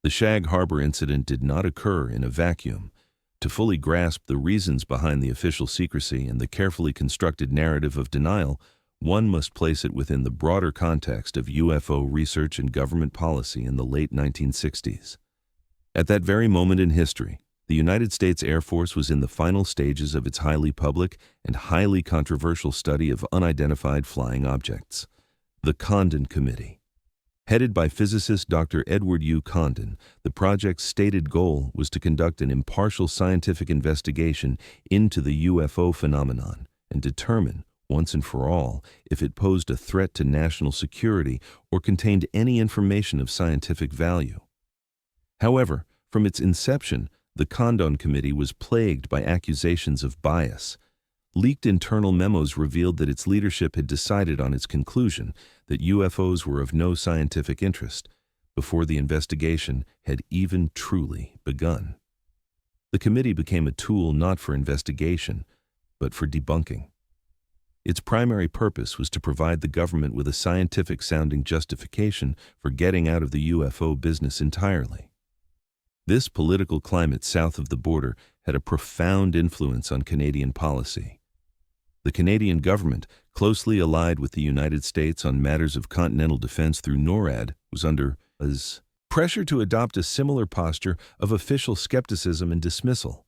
S1: The Shag Harbor incident did not occur in a vacuum. To fully grasp the reasons behind the official secrecy and the carefully constructed narrative of denial, one must place it within the broader context of UFO research and government policy in the late 1960s. At that very moment in history, the United States Air Force was in the final stages of its highly public and highly controversial study of unidentified flying objects, the Condon Committee. Headed by physicist Dr. Edward U. Condon, the project's stated goal was to conduct an impartial scientific investigation into the UFO phenomenon and determine, once and for all, if it posed a threat to national security or contained any information of scientific value. However, from its inception, the Condon Committee was plagued by accusations of bias. Leaked internal memos revealed that its leadership had decided on its conclusion that UFOs were of no scientific interest before the investigation had even truly begun. The committee became a tool not for investigation, but for debunking. Its primary purpose was to provide the government with a scientific-sounding justification for getting out of the UFO business entirely. This political climate south of the border had a profound influence on Canadian policy. The Canadian government, closely allied with the United States on matters of continental defense through NORAD, was under pressure to adopt a similar posture of official skepticism and dismissal.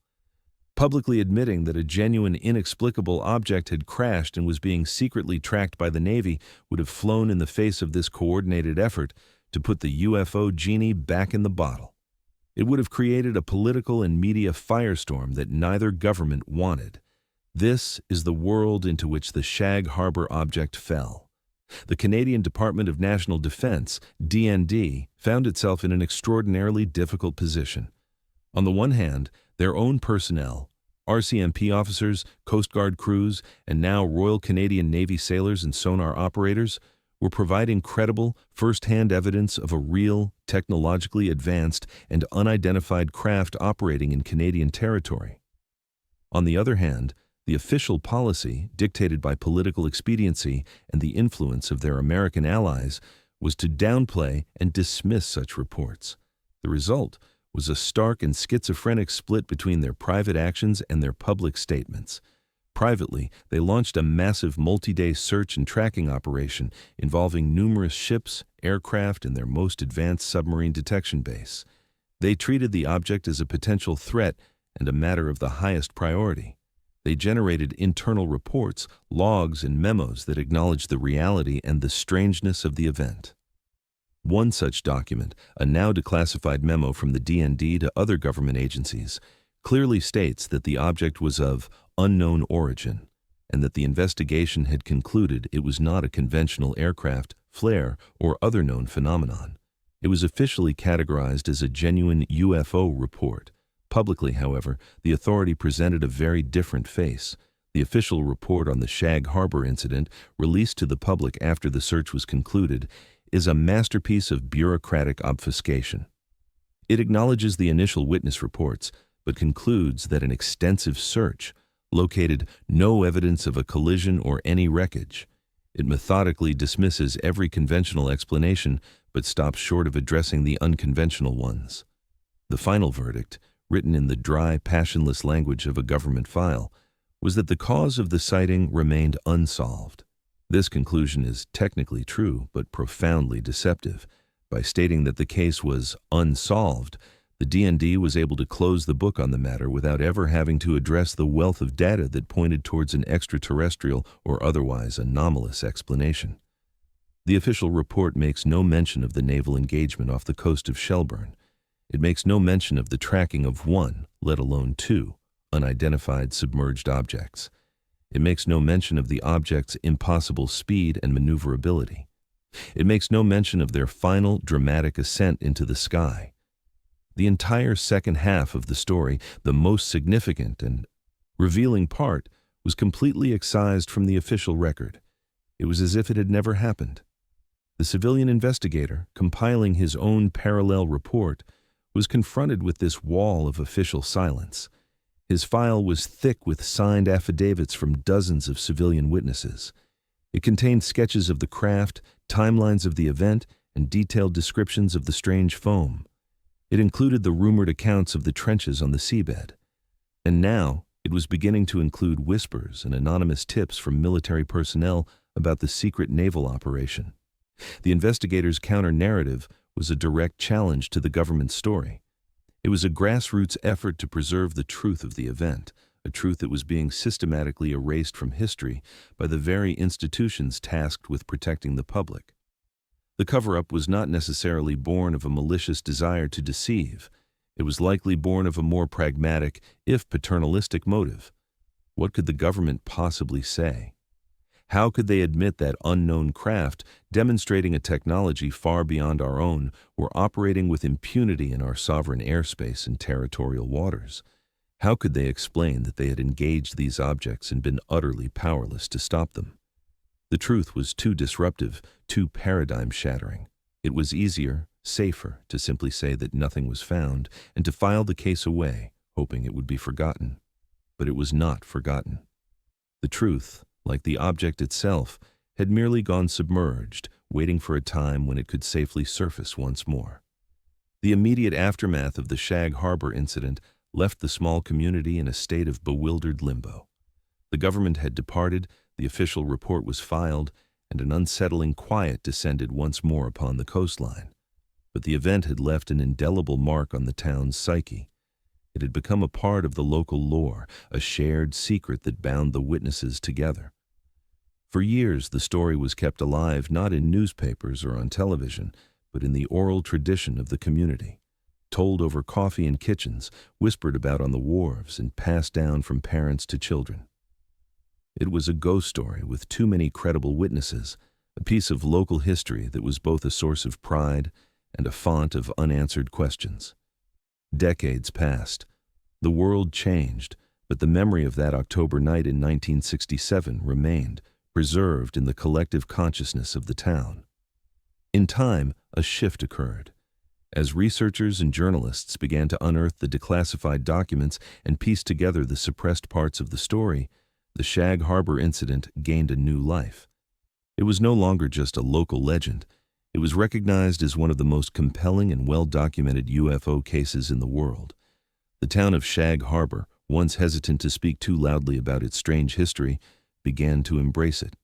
S1: Publicly admitting that a genuine, inexplicable object had crashed and was being secretly tracked by the Navy would have flown in the face of this coordinated effort to put the UFO genie back in the bottle. It would have created a political and media firestorm that neither government wanted. This is the world into which the Shag Harbor object fell. The Canadian Department of National Defence, DND, found itself in an extraordinarily difficult position. On the one hand, their own personnel, RCMP officers, Coast Guard crews, and now Royal Canadian Navy sailors and sonar operators, were providing credible, first-hand evidence of a real, technologically advanced, and unidentified craft operating in Canadian territory. On the other hand, the official policy, dictated by political expediency and the influence of their American allies, was to downplay and dismiss such reports. The result was a stark and schizophrenic split between their private actions and their public statements. Privately, they launched a massive multi-day search and tracking operation involving numerous ships, aircraft, and their most advanced submarine detection base. They treated the object as a potential threat and a matter of the highest priority. They generated internal reports, logs, and memos that acknowledged the reality and the strangeness of the event. One such document, a now declassified memo from the DND to other government agencies, clearly states that the object was of unknown origin and that the investigation had concluded it was not a conventional aircraft, flare, or other known phenomenon. It was officially categorized as a genuine UFO report. Publicly, however, the authority presented a very different face. The official report on the Shag Harbor incident, released to the public after the search was concluded, is a masterpiece of bureaucratic obfuscation. It acknowledges the initial witness reports, but concludes that an extensive search located no evidence of a collision or any wreckage. It methodically dismisses every conventional explanation, but stops short of addressing the unconventional ones. The final verdict, written in the dry, passionless language of a government file, was that the cause of the sighting remained unsolved. This conclusion is technically true, but profoundly deceptive. By stating that the case was unsolved, the DND was able to close the book on the matter without ever having to address the wealth of data that pointed towards an extraterrestrial or otherwise anomalous explanation. The official report makes no mention of the naval engagement off the coast of Shelburne. It makes no mention of the tracking of one, let alone two, unidentified submerged objects. It makes no mention of the object's impossible speed and maneuverability. It makes no mention of their final dramatic ascent into the sky. The entire second half of the story, the most significant and revealing part, was completely excised from the official record. It was as if it had never happened. The civilian investigator, compiling his own parallel report, was confronted with this wall of official silence. His file was thick with signed affidavits from dozens of civilian witnesses. It contained sketches of the craft, timelines of the event, and detailed descriptions of the strange foam. It included the rumored accounts of the trenches on the seabed. And now, it was beginning to include whispers and anonymous tips from military personnel about the secret naval operation. The investigators' counter-narrative was a direct challenge to the government's story. It was a grassroots effort to preserve the truth of the event, a truth that was being systematically erased from history by the very institutions tasked with protecting the public. The cover-up was not necessarily born of a malicious desire to deceive. It was likely born of a more pragmatic, if paternalistic, motive. What could the government possibly say? How could they admit that unknown craft, demonstrating a technology far beyond our own, were operating with impunity in our sovereign airspace and territorial waters? How could they explain that they had engaged these objects and been utterly powerless to stop them? The truth was too disruptive, too paradigm-shattering. It was easier, safer, to simply say that nothing was found and to file the case away, hoping it would be forgotten. But it was not forgotten. The truth, like the object itself, had merely gone submerged, waiting for a time when it could safely surface once more. The immediate aftermath of the Shag Harbor incident left the small community in a state of bewildered limbo. The government had departed, the official report was filed, and an unsettling quiet descended once more upon the coastline. But the event had left an indelible mark on the town's psyche. It had become a part of the local lore, a shared secret that bound the witnesses together. For years, the story was kept alive not in newspapers or on television, but in the oral tradition of the community, told over coffee in kitchens, whispered about on the wharves, and passed down from parents to children. It was a ghost story with too many credible witnesses, a piece of local history that was both a source of pride and a font of unanswered questions. Decades passed. The world changed, but the memory of that October night in 1967 remained, preserved in the collective consciousness of the town. In time, a shift occurred. As researchers and journalists began to unearth the declassified documents and piece together the suppressed parts of the story, the Shag Harbor incident gained a new life. It was no longer just a local legend. It was recognized as one of the most compelling and well-documented UFO cases in the world. The town of Shag Harbor, once hesitant to speak too loudly about its strange history, began to embrace it.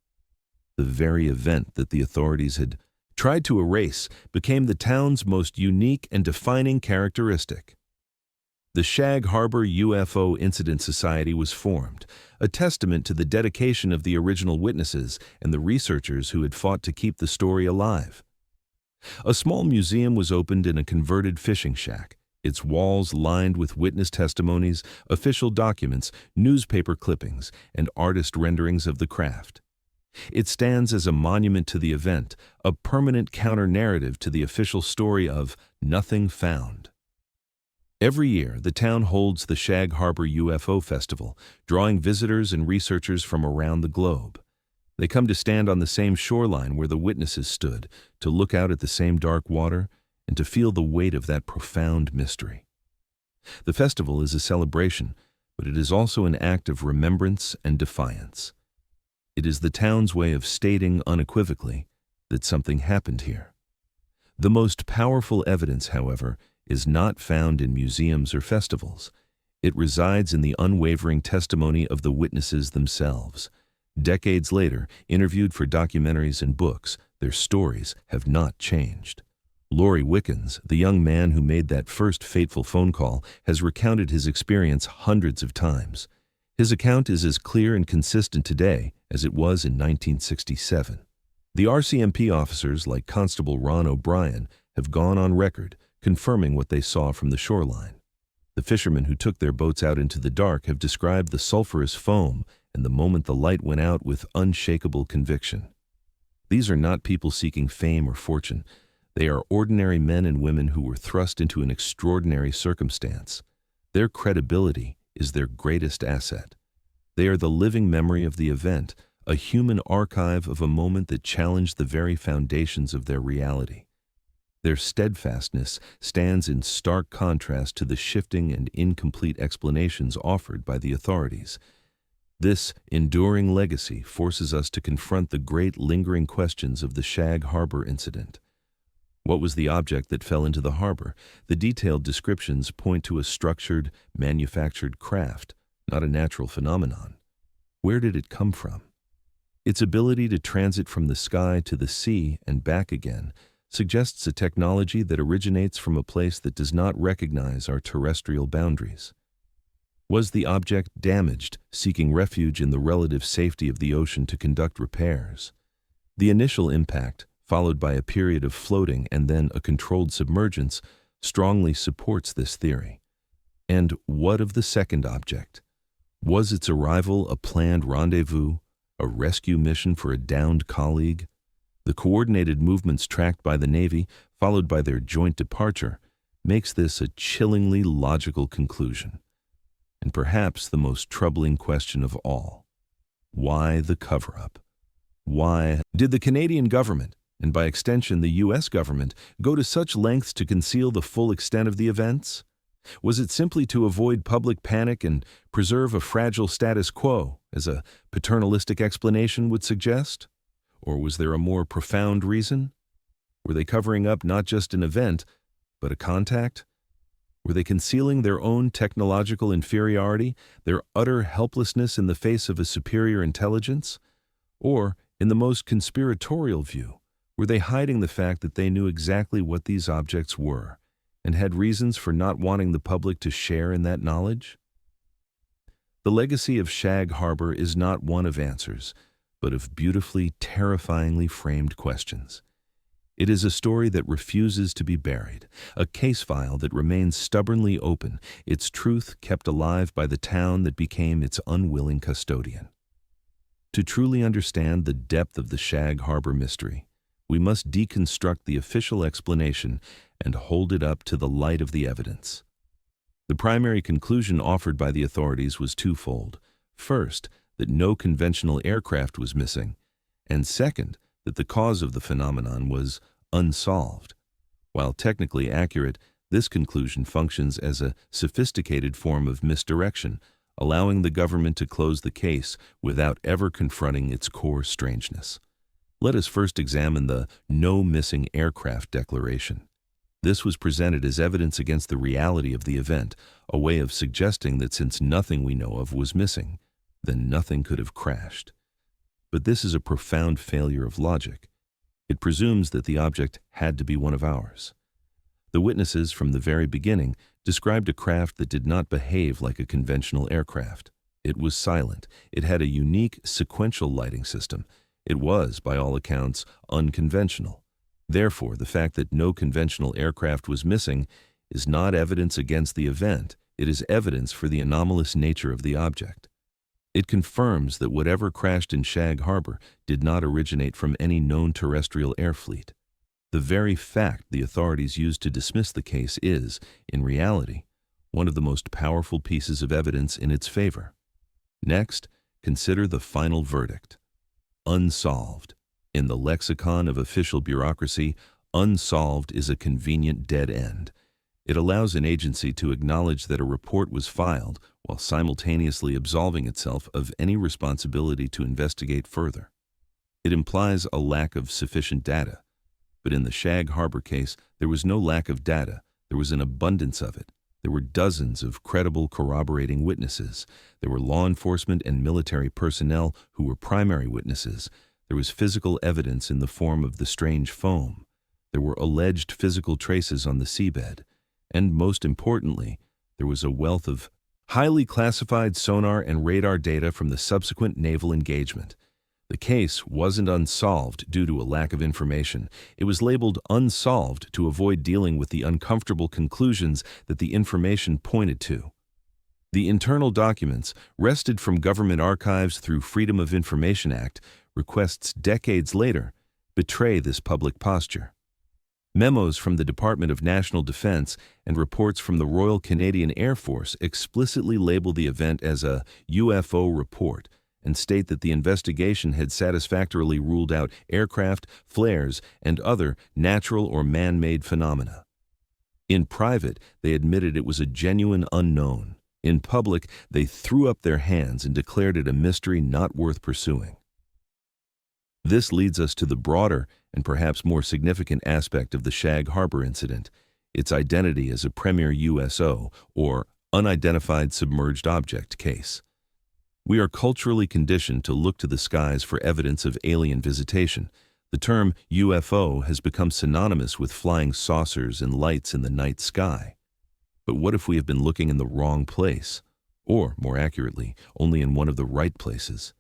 S1: The very event that the authorities had tried to erase became the town's most unique and defining characteristic. The Shag Harbor UFO Incident Society was formed, a testament to the dedication of the original witnesses and the researchers who had fought to keep the story alive. A small museum was opened in a converted fishing shack, its walls lined with witness testimonies, official documents, newspaper clippings, and artist renderings of the craft. It stands as a monument to the event, a permanent counter-narrative to the official story of nothing found. Every year, the town holds the Shag Harbor UFO Festival, drawing visitors and researchers from around the globe. They come to stand on the same shoreline where the witnesses stood, to look out at the same dark water, and to feel the weight of that profound mystery. The festival is a celebration, but it is also an act of remembrance and defiance. It is the town's way of stating unequivocally that something happened here. The most powerful evidence, however, is not found in museums or festivals. It resides in the unwavering testimony of the witnesses themselves. Decades later, interviewed for documentaries and books, their stories have not changed. Laurie Wickens, the young man who made that first fateful phone call, has recounted his experience hundreds of times. His account is as clear and consistent today as it was in 1967. The RCMP officers, like Constable Ron O'Brien, have gone on record, confirming what they saw from the shoreline. The fishermen who took their boats out into the dark have described the sulfurous foam and the moment the light went out with unshakable conviction. These are not people seeking fame or fortune. They are ordinary men and women who were thrust into an extraordinary circumstance. Their credibility is their greatest asset. They are the living memory of the event, a human archive of a moment that challenged the very foundations of their reality. Their steadfastness stands in stark contrast to the shifting and incomplete explanations offered by the authorities. This enduring legacy forces us to confront the great lingering questions of the Shag Harbor incident. What was the object that fell into the harbor? The detailed descriptions point to a structured, manufactured craft, not a natural phenomenon. Where did it come from? Its ability to transit from the sky to the sea and back again suggests a technology that originates from a place that does not recognize our terrestrial boundaries. Was the object damaged, seeking refuge in the relative safety of the ocean to conduct repairs? The initial impact, followed by a period of floating and then a controlled submergence, strongly supports this theory. And what of the second object? Was its arrival a planned rendezvous, a rescue mission for a downed colleague? The coordinated movements tracked by the Navy, followed by their joint departure, makes this a chillingly logical conclusion. And perhaps the most troubling question of all: why the cover-up? Why did the Canadian government, and by extension the U.S. government, go to such lengths to conceal the full extent of the events? Was it simply to avoid public panic and preserve a fragile status quo, as a paternalistic explanation would suggest? Or was there a more profound reason? Were they covering up not just an event, but a contact? Were they concealing their own technological inferiority, their utter helplessness in the face of a superior intelligence? Or, in the most conspiratorial view, were they hiding the fact that they knew exactly what these objects were, and had reasons for not wanting the public to share in that knowledge? The legacy of Shag Harbor is not one of answers, but of beautifully, terrifyingly framed questions. It is a story that refuses to be buried, a case file that remains stubbornly open, its truth kept alive by the town that became its unwilling custodian. To truly understand the depth of the Shag Harbor mystery, we must deconstruct the official explanation and hold it up to the light of the evidence. The primary conclusion offered by the authorities was twofold. First, that no conventional aircraft was missing, and second, that the cause of the phenomenon was unsolved. While technically accurate, this conclusion functions as a sophisticated form of misdirection, allowing the government to close the case without ever confronting its core strangeness. Let us first examine the "no missing aircraft" declaration. This was presented as evidence against the reality of the event, a way of suggesting that since nothing we know of was missing, then nothing could have crashed. But this is a profound failure of logic. It presumes that the object had to be one of ours. The witnesses from the very beginning described a craft that did not behave like a conventional aircraft. It was silent. It had a unique sequential lighting system. It was, by all accounts, unconventional. Therefore, the fact that no conventional aircraft was missing is not evidence against the event. It is evidence for the anomalous nature of the object. It confirms that whatever crashed in Shag Harbor did not originate from any known terrestrial air fleet. The very fact the authorities used to dismiss the case is, in reality, one of the most powerful pieces of evidence in its favor. Next, consider the final verdict. Unsolved. In the lexicon of official bureaucracy, unsolved is a convenient dead end. It allows an agency to acknowledge that a report was filed while simultaneously absolving itself of any responsibility to investigate further. It implies a lack of sufficient data. But in the Shag Harbor case, there was no lack of data. There was an abundance of it. There were dozens of credible corroborating witnesses. There were law enforcement and military personnel who were primary witnesses. There was physical evidence in the form of the strange foam. There were alleged physical traces on the seabed. And most importantly, there was a wealth of highly classified sonar and radar data from the subsequent naval engagement. The case wasn't unsolved due to a lack of information. It was labeled unsolved to avoid dealing with the uncomfortable conclusions that the information pointed to. The internal documents, wrested from government archives through Freedom of Information Act, requests decades later, betray this public posture. Memos from the Department of National Defense and reports from the Royal Canadian Air Force explicitly label the event as a UFO report and state that the investigation had satisfactorily ruled out aircraft, flares, and other natural or man-made phenomena. In private, they admitted it was a genuine unknown. In public, they threw up their hands and declared it a mystery not worth pursuing. This leads us to the broader and perhaps more significant aspect of the Shag Harbor incident, its identity as a premier USO, or unidentified submerged object case. We are culturally conditioned to look to the skies for evidence of alien visitation. The term UFO has become synonymous with flying saucers and lights in the night sky. But what if we have been looking in the wrong place? Or, more accurately, only in one of the right places?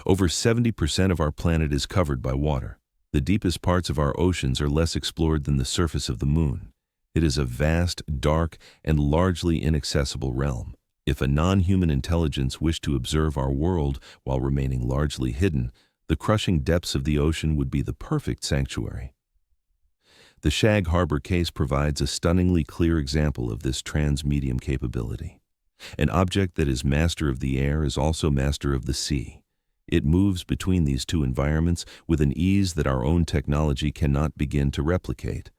S1: Over 70% of our planet is covered by water. The deepest parts of our oceans are less explored than the surface of the moon. It is a vast, dark, and largely inaccessible realm. If a non-human intelligence wished to observe our world while remaining largely hidden, the crushing depths of the ocean would be the perfect sanctuary. The Shag Harbor case provides a stunningly clear example of this transmedium capability. An object that is master of the air is also master of the sea. It moves between these two environments with an ease that our own technology cannot begin to replicate.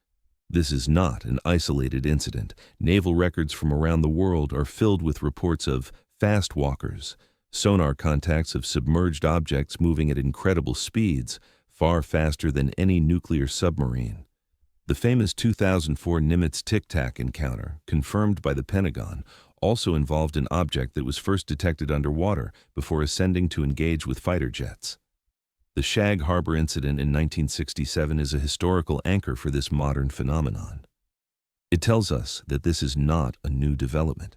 S1: This is not an isolated incident. Naval records from around the world are filled with reports of fast walkers, sonar contacts of submerged objects moving at incredible speeds, far faster than any nuclear submarine. The famous 2004 Nimitz Tic Tac encounter, confirmed by the Pentagon, also involved an object that was first detected underwater before ascending to engage with fighter jets. The Shag Harbor incident in 1967 is a historical anchor for this modern phenomenon. It tells us that this is not a new development.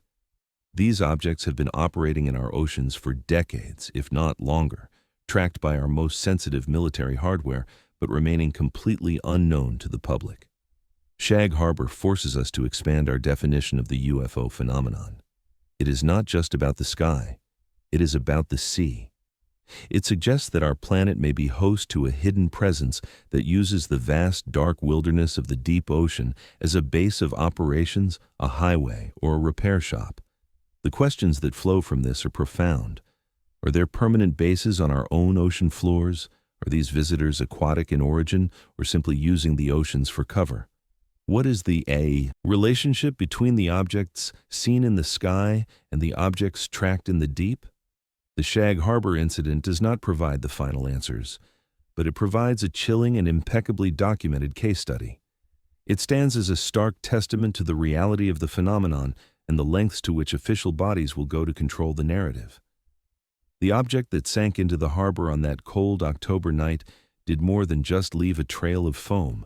S1: These objects have been operating in our oceans for decades, if not longer, tracked by our most sensitive military hardware, but remaining completely unknown to the public. Shag Harbor forces us to expand our definition of the UFO phenomenon. It is not just about the sky, it is about the sea. It suggests that our planet may be host to a hidden presence that uses the vast, dark wilderness of the deep ocean as a base of operations, a highway, or a repair shop. The questions that flow from this are profound. Are there permanent bases on our own ocean floors? Are these visitors aquatic in origin or simply using the oceans for cover? What is the relationship between the objects seen in the sky and the objects tracked in the deep? The Shag Harbor incident does not provide the final answers, but it provides a chilling and impeccably documented case study. It stands as a stark testament to the reality of the phenomenon and the lengths to which official bodies will go to control the narrative. The object that sank into the harbor on that cold October night did more than just leave a trail of foam.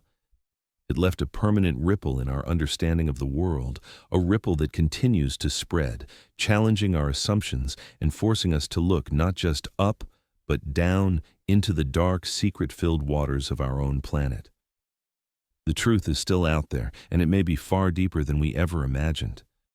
S1: It left a permanent ripple in our understanding of the world, a ripple that continues to spread, challenging our assumptions and forcing us to look not just up, but down into the dark, secret-filled waters of our own planet. The truth is still out there, and it may be far deeper than we ever imagined.